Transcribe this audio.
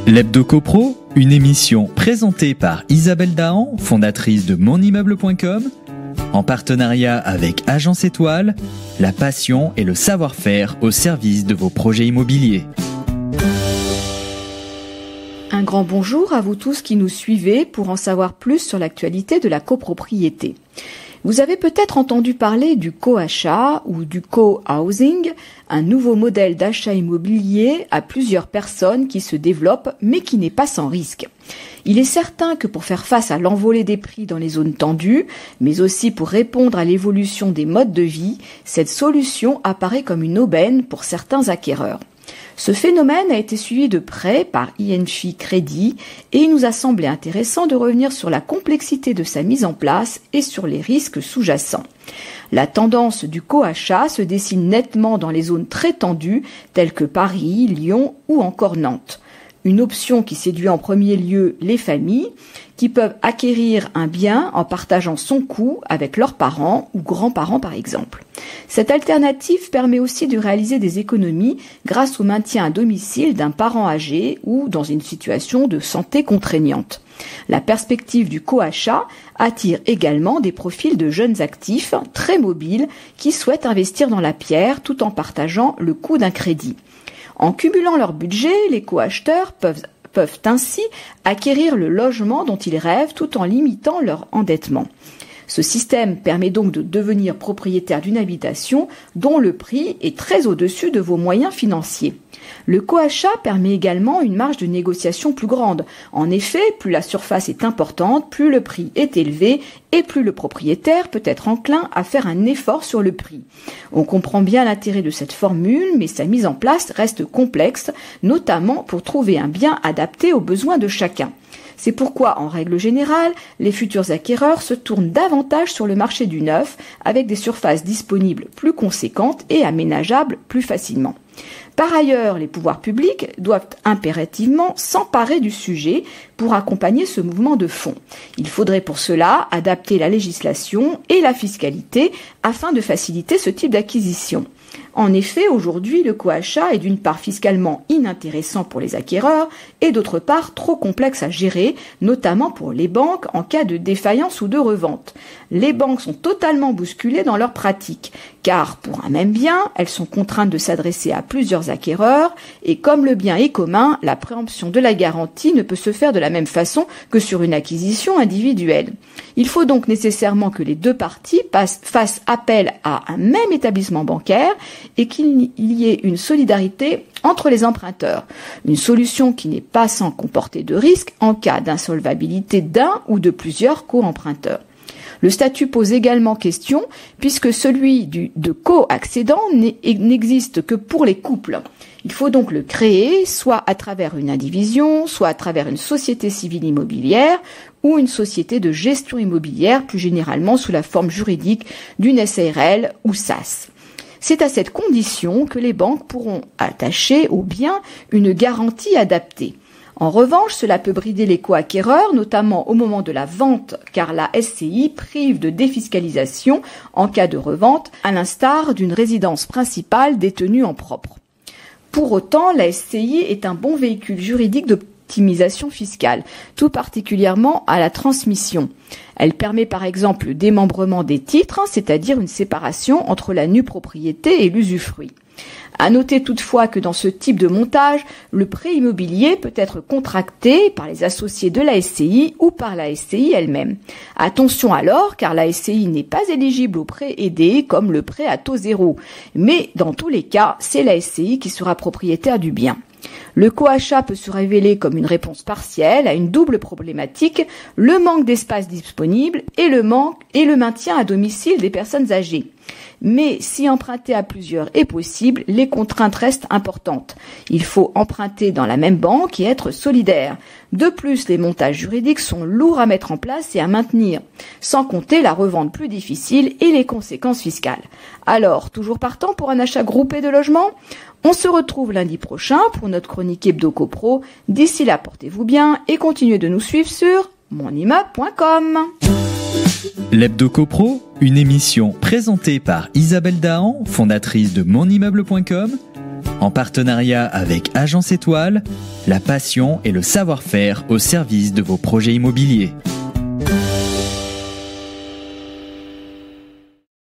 L'Hebdo CoPro, une émission présentée par Isabelle Dahan, fondatrice de monimmeuble.com, en partenariat avec Agence Étoile, la passion et le savoir-faire au service de vos projets immobiliers. Un grand bonjour à vous tous qui nous suivez pour en savoir plus sur l'actualité de la copropriété. Vous avez peut-être entendu parler du co-achat ou du co-housing, un nouveau modèle d'achat immobilier à plusieurs personnes qui se développe mais qui n'est pas sans risque. Il est certain que pour faire face à l'envolée des prix dans les zones tendues, mais aussi pour répondre à l'évolution des modes de vie, cette solution apparaît comme une aubaine pour certains acquéreurs. Ce phénomène a été suivi de près par ING Crédit et il nous a semblé intéressant de revenir sur la complexité de sa mise en place et sur les risques sous-jacents. La tendance du co-achat se dessine nettement dans les zones très tendues telles que Paris, Lyon ou encore Nantes. Une option qui séduit en premier lieu les familles qui peuvent acquérir un bien en partageant son coût avec leurs parents ou grands-parents par exemple. Cette alternative permet aussi de réaliser des économies grâce au maintien à domicile d'un parent âgé ou dans une situation de santé contraignante. La perspective du co-achat attire également des profils de jeunes actifs très mobiles qui souhaitent investir dans la pierre tout en partageant le coût d'un crédit. En cumulant leur budget, les co-acheteurs peuvent ainsi acquérir le logement dont ils rêvent tout en limitant leur endettement. Ce système permet donc de devenir propriétaire d'une habitation dont le prix est très au-dessus de vos moyens financiers. Le co-achat permet également une marge de négociation plus grande. En effet, plus la surface est importante, plus le prix est élevé et plus le propriétaire peut être enclin à faire un effort sur le prix. On comprend bien l'intérêt de cette formule, mais sa mise en place reste complexe, notamment pour trouver un bien adapté aux besoins de chacun. C'est pourquoi, en règle générale, les futurs acquéreurs se tournent davantage sur le marché du neuf, avec des surfaces disponibles plus conséquentes et aménageables plus facilement. Par ailleurs, les pouvoirs publics doivent impérativement s'emparer du sujet pour accompagner ce mouvement de fond. Il faudrait pour cela adapter la législation et la fiscalité afin de faciliter ce type d'acquisition. En effet, aujourd'hui, le co-achat est d'une part fiscalement inintéressant pour les acquéreurs et d'autre part trop complexe à gérer, notamment pour les banques en cas de défaillance ou de revente. Les banques sont totalement bousculées dans leurs pratiques, car pour un même bien, elles sont contraintes de s'adresser à plusieurs acquéreurs et comme le bien est commun, la préemption de la garantie ne peut se faire de la même façon que sur une acquisition individuelle. Il faut donc nécessairement que les deux parties fassent appel à un même établissement bancaire et qu'il y ait une solidarité entre les emprunteurs. Une solution qui n'est pas sans comporter de risques en cas d'insolvabilité d'un ou de plusieurs co-emprunteurs. Le statut pose également question puisque celui de co-accédant n'existe que pour les couples. Il faut donc le créer soit à travers une indivision, soit à travers une société civile immobilière ou une société de gestion immobilière, plus généralement sous la forme juridique d'une SARL ou SAS. C'est à cette condition que les banques pourront attacher au bien une garantie adaptée. En revanche, cela peut brider les co-acquéreurs, notamment au moment de la vente, car la SCI prive de défiscalisation en cas de revente, à l'instar d'une résidence principale détenue en propre. Pour autant, la SCI est un bon véhicule juridique d'optimisation fiscale, tout particulièrement à la transmission. Elle permet par exemple le démembrement des titres, c'est-à-dire une séparation entre la nue propriété et l'usufruit. À noter toutefois que dans ce type de montage, le prêt immobilier peut être contracté par les associés de la SCI ou par la SCI elle-même. Attention alors, car la SCI n'est pas éligible au prêt aidé comme le prêt à taux zéro. Mais dans tous les cas, c'est la SCI qui sera propriétaire du bien. Le co-achat peut se révéler comme une réponse partielle à une double problématique, le manque d'espace disponible et le maintien à domicile des personnes âgées. Mais si emprunter à plusieurs est possible, les contraintes restent importantes. Il faut emprunter dans la même banque et être solidaire. De plus, les montages juridiques sont lourds à mettre en place et à maintenir, sans compter la revente plus difficile et les conséquences fiscales. Alors, toujours partant pour un achat groupé de logements ? On se retrouve lundi prochain pour notre chronique Hebdo CoPro. D'ici là, portez-vous bien et continuez de nous suivre sur monimmeuble.com. L'Hebdo CoPro, une émission présentée par Isabelle Dahan, fondatrice de monimmeuble.com, En partenariat avec Agence Étoile, la passion et le savoir-faire au service de vos projets immobiliers.